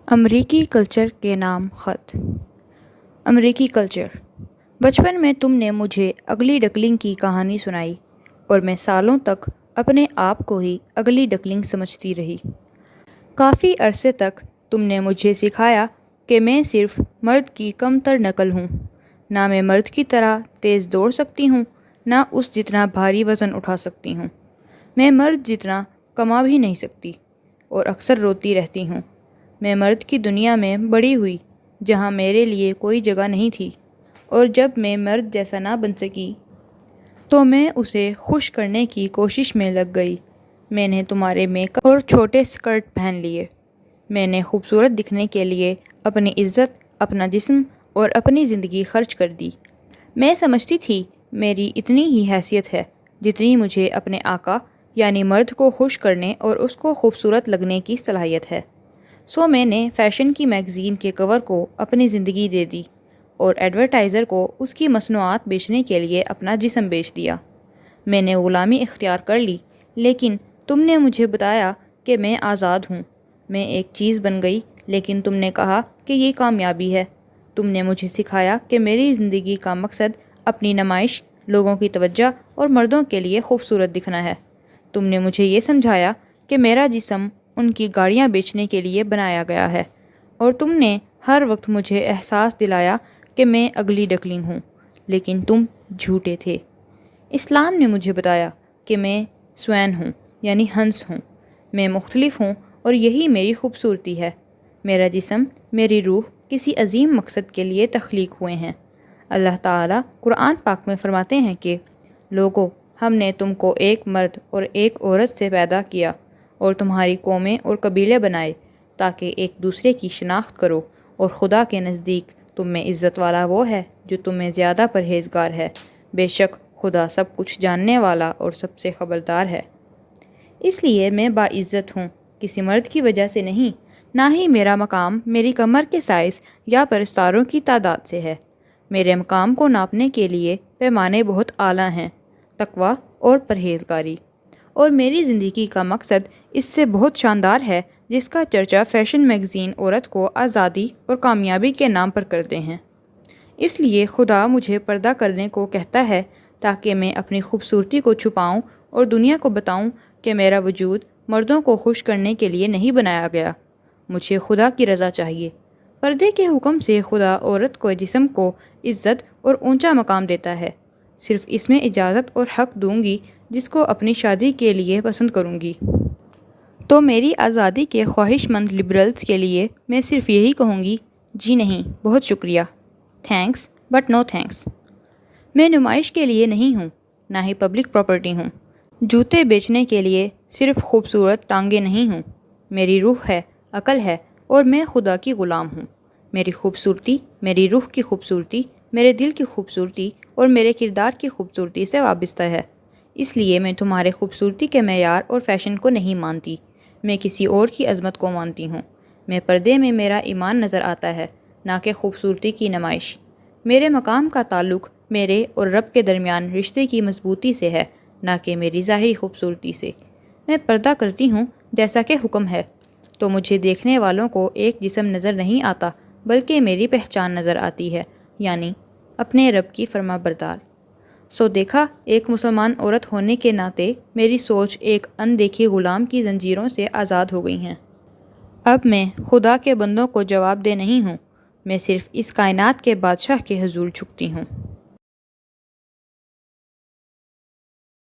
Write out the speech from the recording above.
امریکی کلچر کے نام خط۔ امریکی کلچر۔ بچپن میں تم نے مجھے اگلی ڈکلنگ کی کہانی سنائی اور میں سالوں تک اپنے آپ کو ہی اگلی ڈکلنگ سمجھتی رہی۔ کافی عرصے تک تم نے مجھے سکھایا کہ میں صرف مرد کی کم تر نقل ہوں۔ نہ میں مرد کی طرح تیز دوڑ سکتی ہوں، نہ اس جتنا بھاری وزن اٹھا سکتی ہوں۔ میں مرد جتنا کما بھی نہیں سکتی اور اکثر روتی رہتی ہوں۔ میں مرد کی دنیا میں بڑی ہوئی جہاں میرے لیے کوئی جگہ نہیں تھی، اور جب میں مرد جیسا نہ بن سکی تو میں اسے خوش کرنے کی کوشش میں لگ گئی۔ میں نے تمہارے میک اپ اور چھوٹے اسکرٹ پہن لیے۔ میں نے خوبصورت دکھنے کے لیے اپنی عزت، اپنا جسم اور اپنی زندگی خرچ کر دی۔ میں سمجھتی تھی میری اتنی ہی حیثیت ہے جتنی مجھے اپنے آقا یعنی مرد کو خوش کرنے اور اس کو خوبصورت لگنے کی صلاحیت ہے۔ سو میں نے فیشن کی میگزین کے کور کو اپنی زندگی دے دی اور ایڈورٹائزر کو اس کی مصنوعات بیچنے کے لیے اپنا جسم بیچ دیا۔ میں نے غلامی اختیار کر لی، لیکن تم نے مجھے بتایا کہ میں آزاد ہوں۔ میں ایک چیز بن گئی، لیکن تم نے کہا کہ یہ کامیابی ہے۔ تم نے مجھے سکھایا کہ میری زندگی کا مقصد اپنی نمائش، لوگوں کی توجہ اور مردوں کے لیے خوبصورت دکھنا ہے۔ تم نے مجھے یہ سمجھایا کہ میرا جسم ان کی گاڑیاں بیچنے کے لیے بنایا گیا ہے، اور تم نے ہر وقت مجھے احساس دلایا کہ میں اگلی ڈکلنگ ہوں، لیکن تم جھوٹے تھے۔ اسلام نے مجھے بتایا کہ میں سوین ہوں، یعنی ہنس ہوں۔ میں مختلف ہوں اور یہی میری خوبصورتی ہے۔ میرا جسم، میری روح کسی عظیم مقصد کے لیے تخلیق ہوئے ہیں۔ اللہ تعالیٰ قرآن پاک میں فرماتے ہیں کہ لوگو، ہم نے تم کو ایک مرد اور ایک عورت سے پیدا کیا اور تمہاری قومیں اور قبیلے بنائے تاکہ ایک دوسرے کی شناخت کرو، اور خدا کے نزدیک تم میں عزت والا وہ ہے جو تمہیں زیادہ پرہیزگار ہے۔ بے شک خدا سب کچھ جاننے والا اور سب سے خبردار ہے۔ اس لیے میں باعزت ہوں، کسی مرد کی وجہ سے نہیں، نہ ہی میرا مقام میری کمر کے سائز یا پرستاروں کی تعداد سے ہے۔ میرے مقام کو ناپنے کے لیے پیمانے بہت اعلیٰ ہیں، تقویٰ اور پرہیزگاری، اور میری زندگی کا مقصد اس سے بہت شاندار ہے جس کا چرچا فیشن میگزین عورت کو آزادی اور کامیابی کے نام پر کرتے ہیں۔ اس لیے خدا مجھے پردہ کرنے کو کہتا ہے تاکہ میں اپنی خوبصورتی کو چھپاؤں اور دنیا کو بتاؤں کہ میرا وجود مردوں کو خوش کرنے کے لیے نہیں بنایا گیا۔ مجھے خدا کی رضا چاہیے۔ پردے کے حکم سے خدا عورت کو جسم کو عزت اور اونچا مقام دیتا ہے۔ صرف اس میں اجازت اور حق دوں گی جس کو اپنی شادی کے لیے پسند کروں گی۔ تو میری آزادی کے خواہش مند لبرلز کے لیے میں صرف یہی کہوں گی، جی نہیں، بہت شکریہ، تھینکس بٹ نو تھینکس۔ میں نمائش کے لیے نہیں ہوں، نہ ہی پبلک پراپرٹی ہوں۔ جوتے بیچنے کے لیے صرف خوبصورت ٹانگیں نہیں ہوں۔ میری روح ہے، عقل ہے، اور میں خدا کی غلام ہوں۔ میری خوبصورتی، میری روح کی خوبصورتی، میرے دل کی خوبصورتی اور میرے کردار کی خوبصورتی سے وابستہ ہے۔ اس لیے میں تمہارے خوبصورتی کے معیار اور فیشن کو نہیں مانتی، میں کسی اور کی عظمت کو مانتی ہوں۔ میں پردے میں میرا ایمان نظر آتا ہے، نہ کہ خوبصورتی کی نمائش۔ میرے مقام کا تعلق میرے اور رب کے درمیان رشتے کی مضبوطی سے ہے، نہ کہ میری ظاہری خوبصورتی سے۔ میں پردہ کرتی ہوں جیسا کہ حکم ہے، تو مجھے دیکھنے والوں کو ایک جسم نظر نہیں آتا بلکہ میری پہچان نظر آتی ہے، یعنی اپنے رب کی فرما بردار۔ سو دیکھا، ایک مسلمان عورت ہونے کے ناطے میری سوچ ایک اندیکھی غلام کی زنجیروں سے آزاد ہو گئی ہیں۔ اب میں خدا کے بندوں کو جواب دہ نہیں ہوں، میں صرف اس کائنات کے بادشاہ کے حضور جھکتی ہوں۔